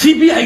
CBI